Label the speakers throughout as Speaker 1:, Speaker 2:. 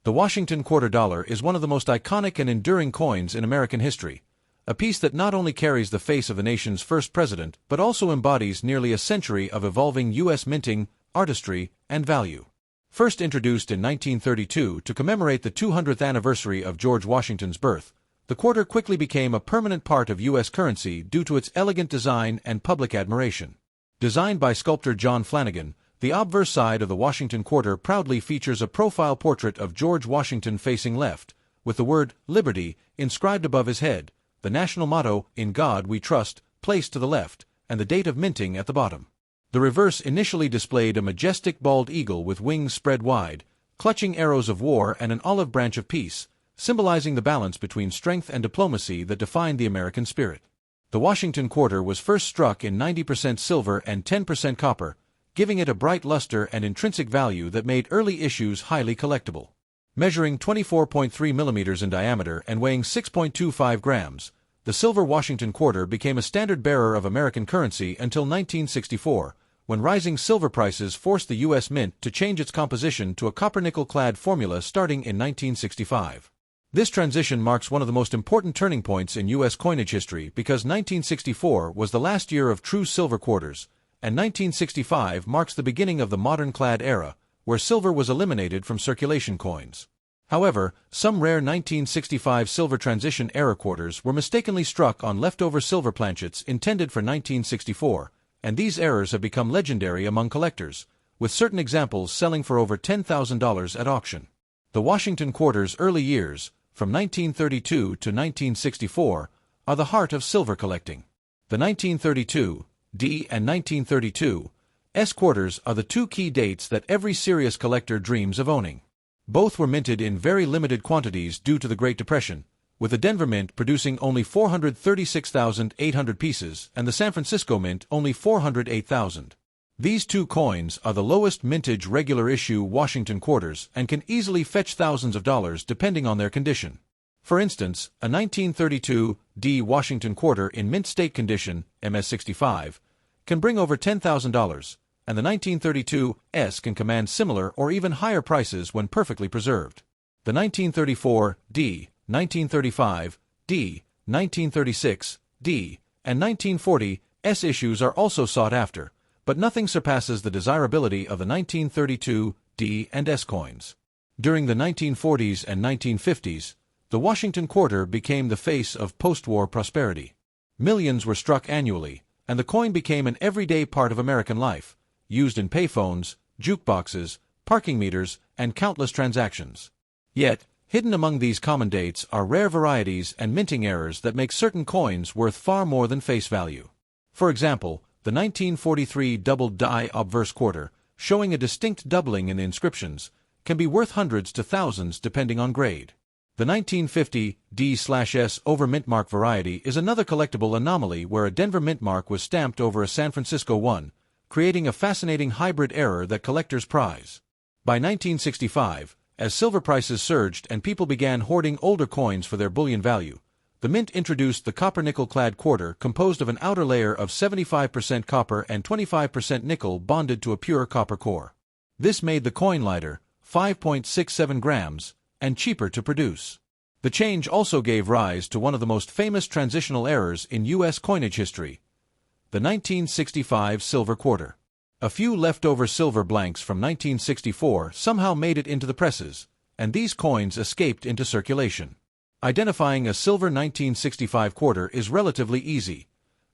Speaker 1: The Washington quarter dollar is one of the most iconic and enduring coins in American history, a piece that not only carries the face of the nation's first president but also embodies nearly a century of evolving U.S. minting, artistry, and value. First introduced in 1932 to commemorate the 200th anniversary of George Washington's birth, the quarter quickly became a permanent part of U.S. currency due to its elegant design and public admiration. Designed by sculptor John Flanagan, the obverse side of the Washington quarter proudly features a profile portrait of George Washington facing left, with the word Liberty inscribed above his head, the national motto, In God We Trust, placed to the left, and the date of minting at the bottom. The reverse initially displayed a majestic bald eagle with wings spread wide, clutching arrows of war and an olive branch of peace, symbolizing the balance between strength and diplomacy that defined the American spirit. The Washington quarter was first struck in 90% silver and 10% copper, giving it a bright luster and intrinsic value that made early issues highly collectible. Measuring 24.3 millimeters in diameter and weighing 6.25 grams, the silver Washington quarter became a standard bearer of American currency until 1964, when rising silver prices forced the U.S. Mint to change its composition to a copper-nickel-clad formula starting in 1965. This transition marks one of the most important turning points in U.S. coinage history because 1964 was the last year of true silver quarters, and 1965 marks the beginning of the modern clad era, where silver was eliminated from circulation coins. However, some rare 1965 silver transition era quarters were mistakenly struck on leftover silver planchets intended for 1964, and these errors have become legendary among collectors, with certain examples selling for over $10,000 at auction. The Washington quarter's early years, from 1932 to 1964, are the heart of silver collecting. The 1932 D and 1932 S quarters are the two key dates that every serious collector dreams of owning. Both were minted in very limited quantities due to the Great Depression, with the Denver Mint producing only 436,800 pieces and the San Francisco Mint only 408,000. These two coins are the lowest mintage regular issue Washington quarters and can easily fetch thousands of dollars depending on their condition. For instance, a 1932 D Washington quarter in mint state condition, MS-65, can bring over $10,000, and the 1932 S can command similar or even higher prices when perfectly preserved. The 1934 D, 1935 D, 1936 D, and 1940 S issues are also sought after, but nothing surpasses the desirability of the 1932 D and S coins. During the 1940s and 1950s, the Washington quarter became the face of post-war prosperity. Millions were struck annually, and the coin became an everyday part of American life, used in payphones, jukeboxes, parking meters, and countless transactions. Yet, hidden among these common dates are rare varieties and minting errors that make certain coins worth far more than face value. For example, the 1943 doubled die obverse quarter, showing a distinct doubling in the inscriptions, can be worth hundreds to thousands depending on grade. The 1950 D/S over mintmark variety is another collectible anomaly where a Denver mintmark was stamped over a San Francisco one, creating a fascinating hybrid error that collectors prize. By 1965, as silver prices surged and people began hoarding older coins for their bullion value, the Mint introduced the copper-nickel-clad quarter composed of an outer layer of 75% copper and 25% nickel bonded to a pure copper core. This made the coin lighter, 5.67 grams, and cheaper to produce. The change also gave rise to one of the most famous transitional errors in U.S. coinage history, the 1965 silver quarter. A few leftover silver blanks from 1964 somehow made it into the presses, and these coins escaped into circulation. Identifying a silver 1965 quarter is relatively easy.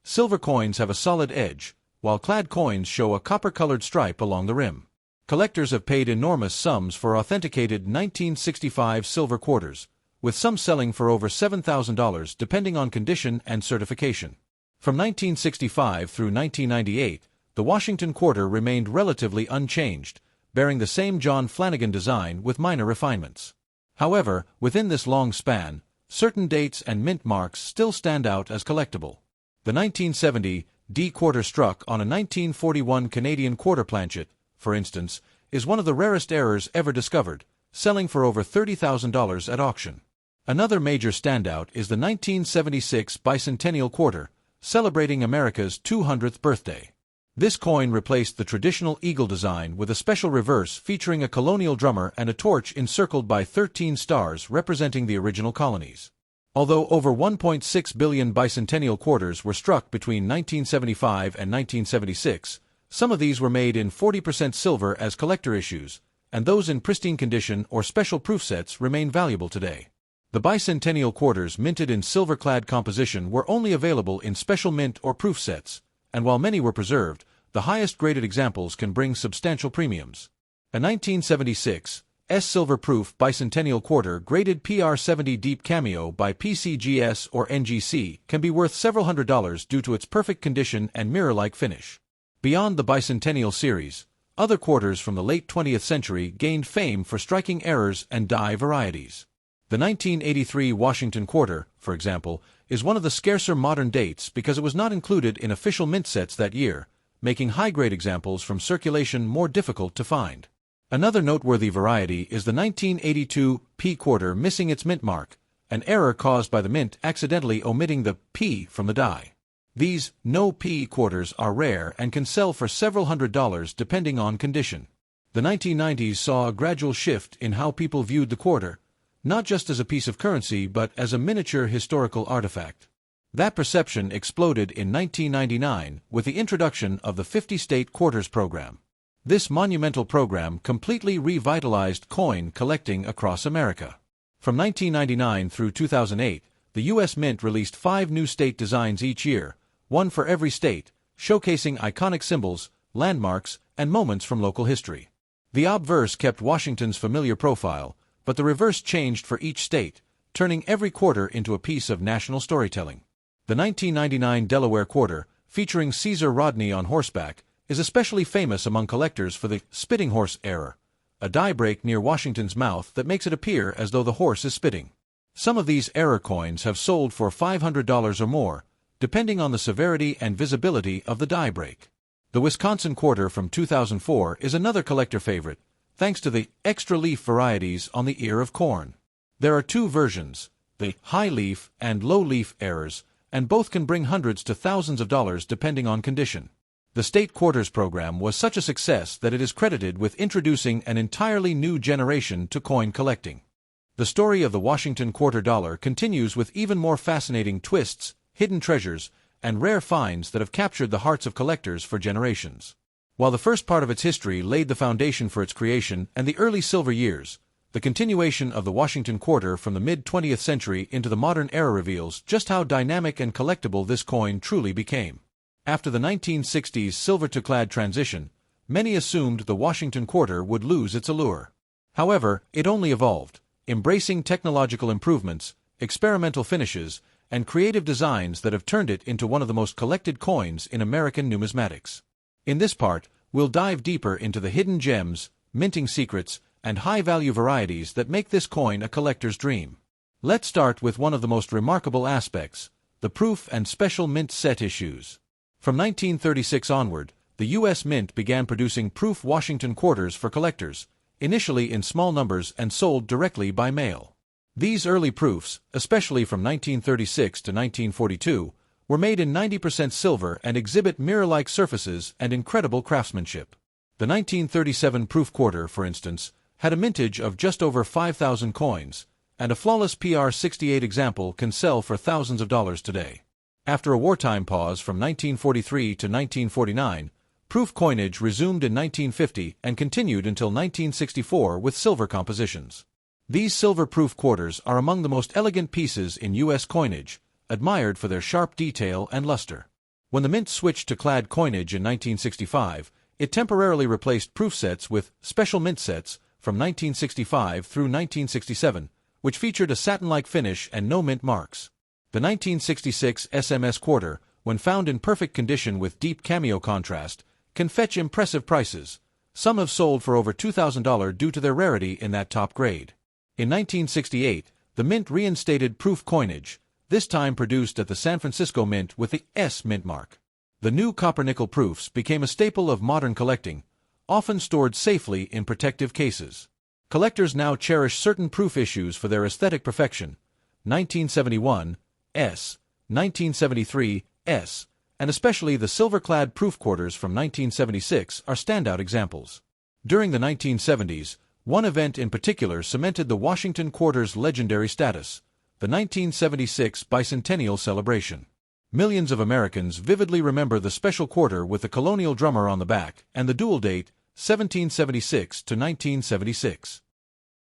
Speaker 1: Silver coins have a solid edge, while clad coins show a copper-colored stripe along the rim. Collectors have paid enormous sums for authenticated 1965 silver quarters, with some selling for over $7,000 depending on condition and certification. From 1965 through 1998, the Washington quarter remained relatively unchanged, bearing the same John Flanagan design with minor refinements. However, within this long span, certain dates and mint marks still stand out as collectible. The 1970 D quarter struck on a 1941 Canadian quarter planchet, for instance, is one of the rarest errors ever discovered, selling for over $30,000 at auction. Another major standout is the 1976 bicentennial quarter, celebrating America's 200th birthday. This coin replaced the traditional eagle design with a special reverse featuring a colonial drummer and a torch encircled by 13 stars representing the original colonies. Although over 1.6 billion bicentennial quarters were struck between 1975 and 1976, some of these were made in 40% silver as collector issues, and those in pristine condition or special proof sets remain valuable today. The bicentennial quarters minted in silver-clad composition were only available in special mint or proof sets, and while many were preserved, the highest-graded examples can bring substantial premiums. A 1976 silver-proof bicentennial quarter graded PR70 Deep Cameo by PCGS or NGC can be worth several $100s due to its perfect condition and mirror-like finish. Beyond the bicentennial series, other quarters from the late 20th century gained fame for striking errors and die varieties. The 1983 Washington quarter, for example, is one of the scarcer modern dates because it was not included in official mint sets that year, making high-grade examples from circulation more difficult to find. Another noteworthy variety is the 1982 P quarter missing its mint mark, an error caused by the mint accidentally omitting the P from the die. These no P quarters are rare and can sell for several $100s depending on condition. The 1990s saw a gradual shift in how people viewed the quarter, not just as a piece of currency but as a miniature historical artifact. That perception exploded in 1999 with the introduction of the 50-state quarters program. This monumental program completely revitalized coin collecting across America. From 1999 through 2008, the U.S. Mint released 5 new state designs each year, one for every state, showcasing iconic symbols, landmarks, and moments from local history. The obverse kept Washington's familiar profile, but the reverse changed for each state, turning every quarter into a piece of national storytelling. The 1999 Delaware quarter, featuring Caesar Rodney on horseback, is especially famous among collectors for the spitting horse error, a die break near Washington's mouth that makes it appear as though the horse is spitting. Some of these error coins have sold for $500 or more, depending on the severity and visibility of the die break. The Wisconsin quarter from 2004 is another collector favorite, thanks to the extra leaf varieties on the ear of corn. There are 2 versions, the high leaf and low leaf errors, and both can bring hundreds to thousands of dollars depending on condition. The state quarters program was such a success that it is credited with introducing an entirely new generation to coin collecting. The story of the Washington quarter dollar continues with even more fascinating twists, hidden treasures, and rare finds that have captured the hearts of collectors for generations. While the first part of its history laid the foundation for its creation and the early silver years, the continuation of the Washington quarter from the mid-20th century into the modern era reveals just how dynamic and collectible this coin truly became. After the 1960s silver-to-clad transition, many assumed the Washington quarter would lose its allure. However, it only evolved, embracing technological improvements, experimental finishes, and creative designs that have turned it into one of the most collected coins in American numismatics. In this part, we'll dive deeper into the hidden gems, minting secrets, and high-value varieties that make this coin a collector's dream. Let's start with one of the most remarkable aspects, the proof and special mint set issues. From 1936 onward, the U.S. Mint began producing proof Washington quarters for collectors, initially in small numbers and sold directly by mail. These early proofs, especially from 1936 to 1942, were made in 90% silver and exhibit mirror-like surfaces and incredible craftsmanship. The 1937 proof quarter, for instance, had a mintage of just over 5,000 coins, and a flawless PR68 example can sell for thousands of dollars today. After a wartime pause from 1943 to 1949, proof coinage resumed in 1950 and continued until 1964 with silver compositions. These silver-proof quarters are among the most elegant pieces in U.S. coinage, admired for their sharp detail and luster. When the mint switched to clad coinage in 1965, it temporarily replaced proof sets with special mint sets from 1965 through 1967, which featured a satin-like finish and no mint marks. The 1966 SMS quarter, when found in perfect condition with deep cameo contrast, can fetch impressive prices. Some have sold for over $2,000 due to their rarity in that top grade. In 1968, the mint reinstated proof coinage, this time produced at the San Francisco Mint with the S mint mark. The new copper-nickel proofs became a staple of modern collecting, often stored safely in protective cases. Collectors now cherish certain proof issues for their aesthetic perfection: 1971 S, 1973 S, and especially the silver-clad proof quarters from 1976 are standout examples. During the 1970s, one event in particular cemented the Washington Quarter's legendary status: the 1976 bicentennial celebration. Millions of Americans vividly remember the special quarter with the colonial drummer on the back and the dual date, 1776 to 1976.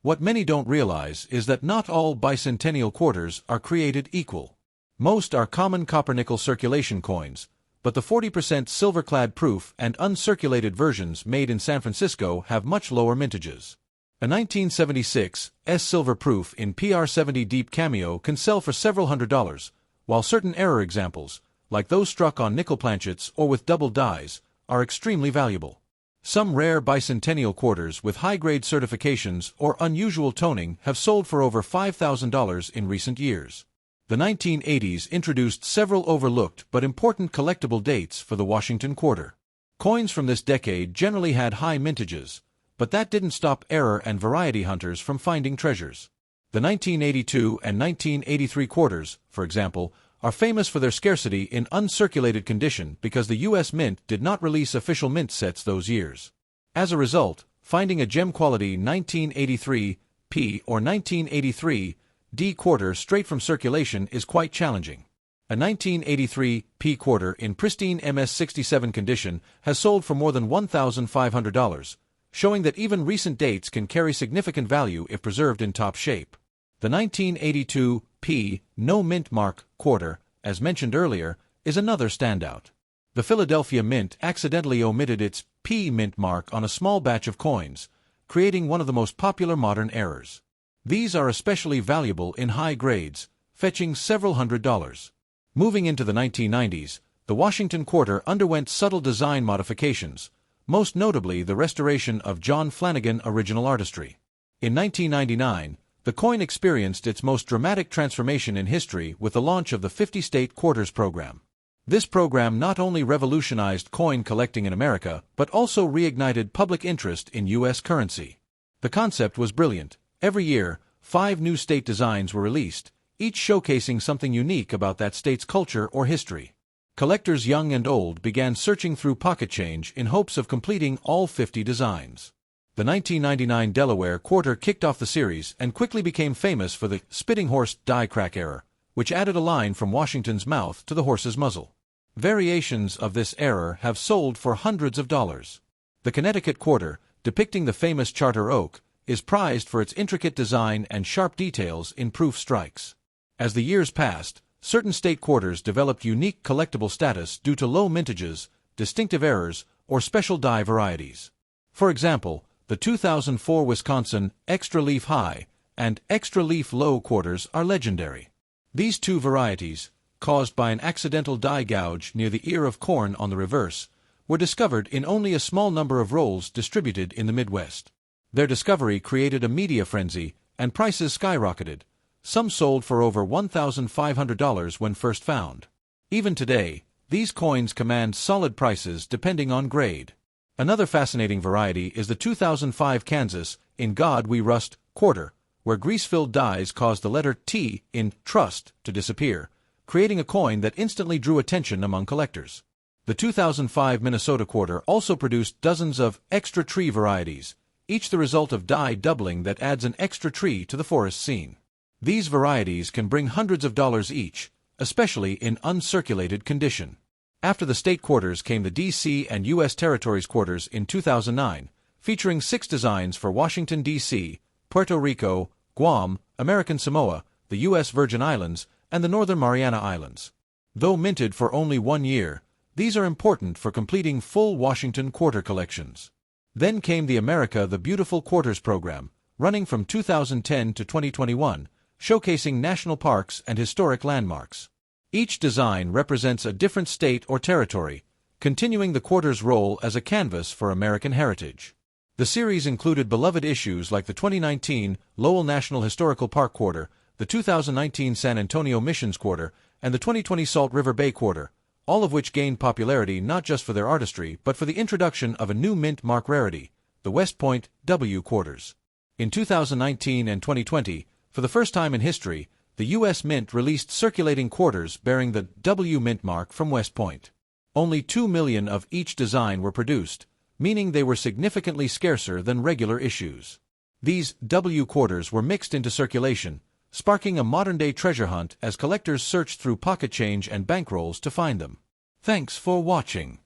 Speaker 1: What many don't realize is that not all bicentennial quarters are created equal. Most are common copper-nickel circulation coins, but the 40% silver-clad proof and uncirculated versions made in San Francisco have much lower mintages. A 1976 silver proof in PR70 Deep Cameo can sell for several $100s, while certain error examples, like those struck on nickel planchets or with double dies, are extremely valuable. Some rare bicentennial quarters with high-grade certifications or unusual toning have sold for over $5,000 in recent years. The 1980s introduced several overlooked but important collectible dates for the Washington Quarter. Coins from this decade generally had high mintages, but that didn't stop error and variety hunters from finding treasures. The 1982 and 1983 quarters, for example, are famous for their scarcity in uncirculated condition because the U.S. Mint did not release official mint sets those years. As a result, finding a gem-quality 1983 P or 1983 D quarter straight from circulation is quite challenging. A 1983 P quarter in pristine MS-67 condition has sold for more than $1,500, showing that even recent dates can carry significant value if preserved in top shape. The 1982 P no mint mark quarter, as mentioned earlier, is another standout. The Philadelphia Mint accidentally omitted its P mint mark on a small batch of coins, creating one of the most popular modern errors. These are especially valuable in high grades, fetching several $100s. Moving into the 1990s, the Washington Quarter underwent subtle design modifications, most notably the restoration of John Flanagan original artistry. In 1999, the coin experienced its most dramatic transformation in history with the launch of the 50-state quarters program. This program not only revolutionized coin collecting in America, but also reignited public interest in U.S. currency. The concept was brilliant. Every year, 5 new state designs were released, each showcasing something unique about that state's culture or history. Collectors young and old began searching through pocket change in hopes of completing all 50 designs. The 1999 Delaware Quarter kicked off the series and quickly became famous for the spitting horse die crack error, which added a line from Washington's mouth to the horse's muzzle. Variations of this error have sold for hundreds of dollars. The Connecticut Quarter, depicting the famous Charter Oak, is prized for its intricate design and sharp details in proof strikes. As the years passed, certain state quarters developed unique collectible status due to low mintages, distinctive errors, or special die varieties. For example, the 2004 Wisconsin Extra Leaf High and Extra Leaf Low quarters are legendary. These two varieties, caused by an accidental die gouge near the ear of corn on the reverse, were discovered in only a small number of rolls distributed in the Midwest. Their discovery created a media frenzy, and prices skyrocketed. Some sold for over $1,500 when first found. Even today, these coins command solid prices depending on grade. Another fascinating variety is the 2005 Kansas In God We Rust quarter, where grease-filled dies caused the letter T in trust to disappear, creating a coin that instantly drew attention among collectors. The 2005 Minnesota quarter also produced dozens of extra tree varieties, each the result of die doubling that adds an extra tree to the forest scene. These varieties can bring hundreds of dollars each, especially in uncirculated condition. After the state quarters came the D.C. and U.S. Territories quarters in 2009, featuring 6 designs for Washington, D.C., Puerto Rico, Guam, American Samoa, the U.S. Virgin Islands, and the Northern Mariana Islands. Though minted for only 1 year, these are important for completing full Washington Quarter collections. Then came the America the Beautiful Quarters program, running from 2010 to 2021, showcasing national parks and historic landmarks. Each design represents a different state or territory, continuing the quarter's role as a canvas for American heritage. The series included beloved issues like the 2019 Lowell National Historical Park Quarter, the 2019 San Antonio Missions Quarter, and the 2020 Salt River Bay Quarter, all of which gained popularity not just for their artistry but for the introduction of a new mint mark rarity, the West Point W quarters. In 2019 and 2020, for the first time in history, the U.S. Mint released circulating quarters bearing the W mint mark from West Point. Only 2 million of each design were produced, meaning they were significantly scarcer than regular issues. These W quarters were mixed into circulation, sparking a modern-day treasure hunt as collectors searched through pocket change and bankrolls to find them. Thanks for watching.